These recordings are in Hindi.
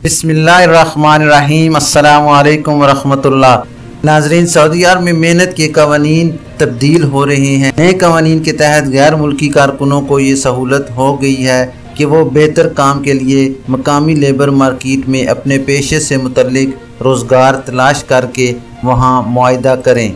बिस्मिल्लाहिर्रहमानिर्रहीम। अस्सलामु अलैकुम वरहमतुल्लाह। नाजरीन, सऊदी अरब में मेहनत के कवानीन तब्दील हो रहे हैं। नए कवानीन के तहत गैर मुल्की कारकुनों को ये सहूलत हो गई है कि वो बेहतर काम के लिए मकामी लेबर मार्केट में अपने पेशे से मुतल्लिक रोज़गार तलाश करके वहाँ मुआहदा करें।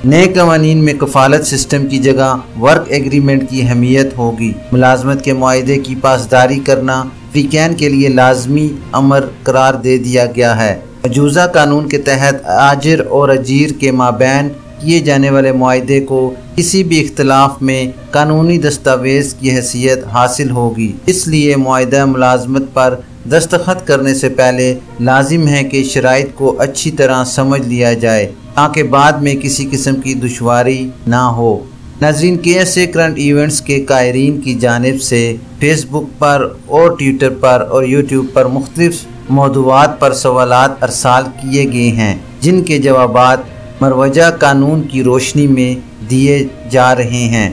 नए कवानीन में कफ़ालत सिस्टम की जगह वर्क एग्रीमेंट की अहमियत होगी। मुलाजमत के मुआहदे की पासदारी करना वीकेंड के लिए लाजमी अमर करार दे दिया गया है। मौजूदा कानून के तहत आजिर और अजीर के माबैन किए जाने वाले मुआहदे को किसी भी इख्तलाफ में कानूनी दस्तावेज़ की हैसियत हासिल होगी। इसलिए मुआहदा मुलाजमत पर दस्तखत करने से पहले लाजिम है कि शराइत को अच्छी तरह समझ लिया जाए ताकि बाद में किसी किस्म की दुश्वारी ना हो। नाज़रीन, कैसे करंट इवेंट्स के कायरीन की जानिब से फेसबुक पर और ट्विटर पर और यूट्यूब पर मुख्तलिफ मौदूआत पर सवालात अरसाल किए गए हैं, जिनके जवाबात मरवजा कानून की रोशनी में दिए जा रहे हैं।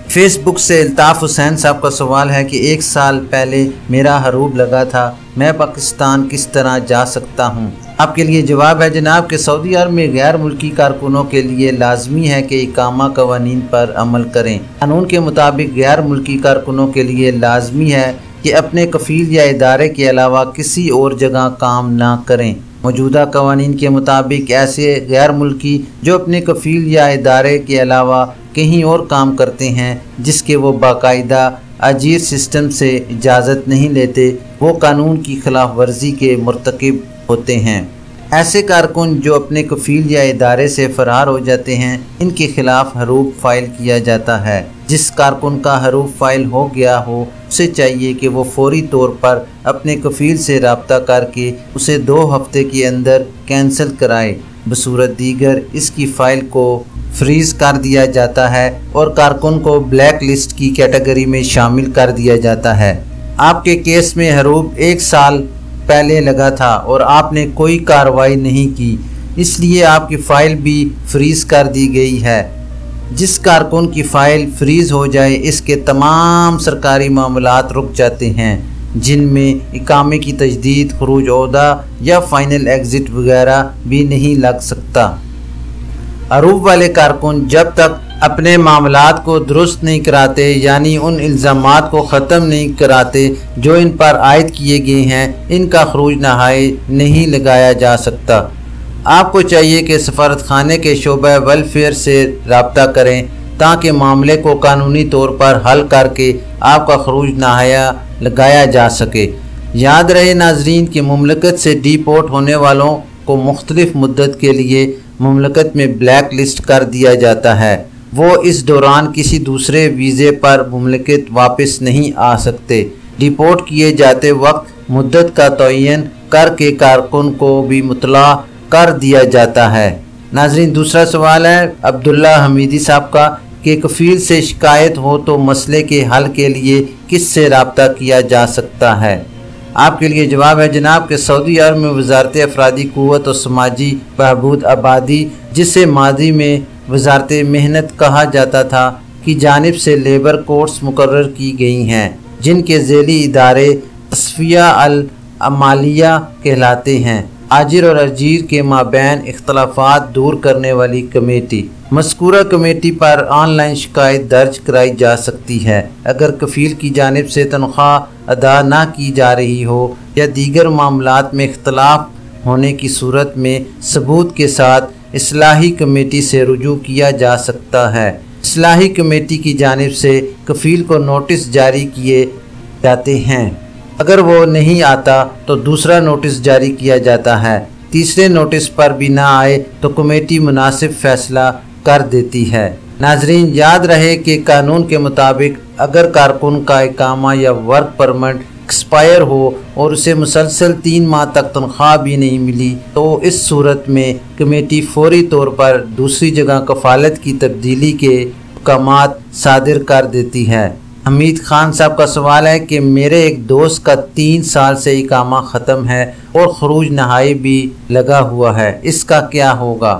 फेसबुक से अल्ताफ़ हुसैन साहब का सवाल है कि 1 साल पहले मेरा हुरूब लगा था, मैं पाकिस्तान किस तरह जा सकता हूँ? आपके लिए जवाब है जनाब कि सऊदी अरब में गैर मुल्की कारकुनों के लिए लाजमी है कि इकामा कवानीन पर अमल करें। कानून के मुताबिक गैर मुल्की कारकुनों के लिए लाजमी है कि अपने कफ़ील या इदारे के अलावा किसी और जगह काम ना करें। मौजूदा कवानीन के मुताबिक ऐसे गैर मुल्की जो अपने कफ़ील या इदारे के अलावा कहीं और काम करते हैं जिसके वो बाकायदा अजीर सिस्टम से इजाज़त नहीं लेते, वो कानून की खिलाफ वर्जी के मुर्तकिब होते हैं। ऐसे कारकुन जो अपने कफ़ील या इदारे से फ़रार हो जाते हैं, इनके खिलाफ हुरूब फ़ाइल किया जाता है। जिस कारकुन का हुरूब फ़ाइल हो गया हो उसे चाहिए कि वो फौरी तौर पर अपने कफ़ील से रब्ता करके उसे 2 हफ्ते के अंदर कैंसिल कराए। बसूरत दीगर इसकी फ़ाइल को फ्रीज़ कर दिया जाता है और कारकुन को ब्लैक लिस्ट की कैटेगरी में शामिल कर दिया जाता है। आपके केस में हुरूब 1 साल पहले लगा था और आपने कोई कार्रवाई नहीं की, इसलिए आपकी फ़ाइल भी फ्रीज़ कर दी गई है। जिस कारकुन की फ़ाइल फ्रीज़ हो जाए, इसके तमाम सरकारी मामलात रुक जाते हैं, जिनमें इकामे की तजदीद, खुरूज ओहदा या फ़ाइनल एग्ज़िट वगैरह भी नहीं लग सकता। हुरूब वाले कारकुन जब तक अपने मामलात को दुरुस्त नहीं कराते, यानी उन इल्ज़ामात को ख़त्म नहीं कराते जो इन पर आयद किए गए हैं, इनका खरूज नहाए नहीं लगाया जा सकता। आपको चाहिए कि सफारत खाने के शोबा वेलफेयर से रब्ता करें ताकि मामले को कानूनी तौर पर हल करके आपका खरूज नहाया लगाया जा सके। याद रहे नाजरीन कि मुमलकत से डिपोर्ट होने वालों को मुख्तलिफ मुद्दत के लिए मुमलकत में ब्लैक लिस्ट कर दिया जाता है। वो इस दौरान किसी दूसरे वीज़े पर मुमलकत वापस नहीं आ सकते। डिपोर्ट किए जाते वक्त मुद्दत का तयन करके कारकुन को भी मुतला कर दिया जाता है। नाजरीन, दूसरा सवाल है अब्दुल्ला हमीदी साहब का कि कफ़ील से शिकायत हो तो मसले के हल के लिए किस से रब्ता किया जा सकता है? आपके लिए जवाब है जनाब कि सऊदी अरब में वजारत अफरादी क़ुव्वत और समाजी बहबूद आबादी, जिसे मादी में वजारत मेहनत कहा जाता था, की जानिब से लेबर कोर्ट्स मुकर्रर की गई हैं, जिनके ज़ेली इदारे तस्फिया अल अमालिया कहलाते हैं। आजिर और अजीर के माबैन इख्तलाफात दूर करने वाली कमेटी। मज़कूरा कमेटी पर ऑनलाइन शिकायत दर्ज कराई जा सकती है। अगर कफ़ील की जानिब से तनख्वाह अदा ना की जा रही हो या दीगर मामलात में इख्तलाफ होने की सूरत में सबूत के साथ इस्लाही कमेटी से रुजू किया जा सकता है। इस्लाही कमेटी की जानिब से कफ़ील को नोटिस जारी किए जाते हैं। अगर वो नहीं आता तो दूसरा नोटिस जारी किया जाता है। तीसरे नोटिस पर भी ना आए तो कमेटी मुनासिब फ़ैसला कर देती है। नाजरीन, याद रहे कि कानून के मुताबिक अगर कारकुन का इकामा या वर्क परमिट एक्सपायर हो और उसे मुसलसल 3 माह तक तनख्वाह भी नहीं मिली, तो इस सूरत में कमेटी फौरी तौर पर दूसरी जगह कफ़ालत की तब्दीली के हुक्मात सादिर कर देती है। हमीद खान साहब का सवाल है कि मेरे एक दोस्त का 3 साल से इकामा ख़त्म है और खरूज नहाई भी लगा हुआ है, इसका क्या होगा?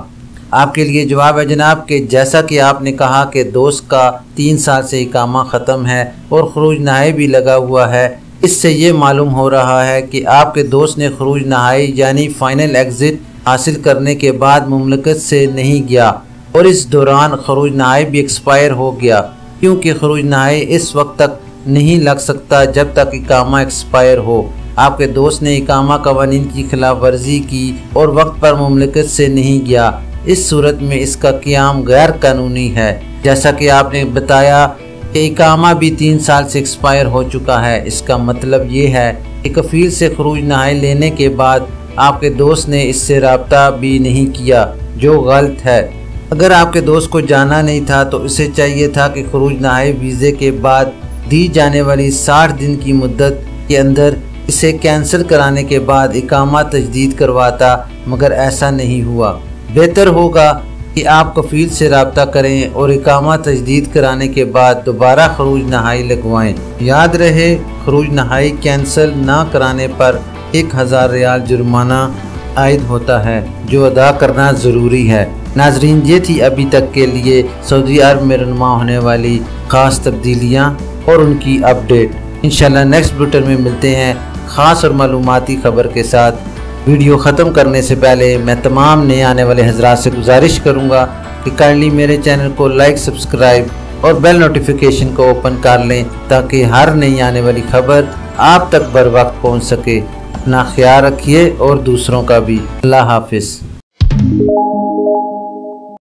आपके लिए जवाब है जनाब कि जैसा कि आपने कहा कि दोस्त का 3 साल से इकामा ख़त्म है और खरूज नहाई भी लगा हुआ है, इससे ये मालूम हो रहा है कि आपके दोस्त ने खरूज नहाई यानी फाइनल एग्ज़िट हासिल करने के बाद मुमलकत से नहीं गया और इस दौरान खरूज नहाई भी एक्सपायर हो गया, क्योंकि खरूज नहाई इस वक्त तक नहीं लग सकता जब तक इकामा एक्सपायर हो। आपके दोस्त ने इकामा कवानीन की खिलाफ वर्जी की और वक्त पर मुमलकत से नहीं गया। इस सूरत में इसका क़याम गैर कानूनी है। जैसा कि आपने बताया कि इकामा भी 3 साल से एक्सपायर हो चुका है। इसका मतलब ये है कि कफ़ील से खरूज नहाई लेने के बाद आपके दोस्त ने इससे रब्ता भी नहीं किया, जो गलत है। अगर आपके दोस्त को जाना नहीं था तो इसे चाहिए था कि खरूज नहाई वीज़े के बाद दी जाने वाली 60 दिन की मुद्दत के अंदर इसे कैंसिल कराने के बाद इकामा तजदीद करवाता, मगर ऐसा नहीं हुआ। बेहतर होगा कि आप कफ़ील से रब्ता करें और इकामा तजदीद कराने के बाद दोबारा खरूज नहाई लगवाएं। याद रहे, खरूज नहाई कैंसिल ना कराने पर 1000 रियाल जुर्माना आयद होता है, जो अदा करना ज़रूरी है। नाजरीन, ये थी अभी तक के लिए सऊदी अरब में रहनुमा होने वाली ख़ास तब्दीलियाँ और उनकी अपडेट। इंशाल्लाह नेक्स्ट बुलेटिन में मिलते हैं ख़ास और मालूमाती ख़बर के साथ। वीडियो ख़त्म करने से पहले मैं तमाम नए आने वाले हजरात से गुजारिश करूँगा कि काइंडली मेरे चैनल को लाइक, सब्सक्राइब और बेल नोटिफिकेशन को ओपन कर लें, ताकि हर नई आने वाली खबर आप तक बर वक्त पहुँच सके। अपना ख्याल रखिए और दूसरों का भी। अल्लाह हाफिज़।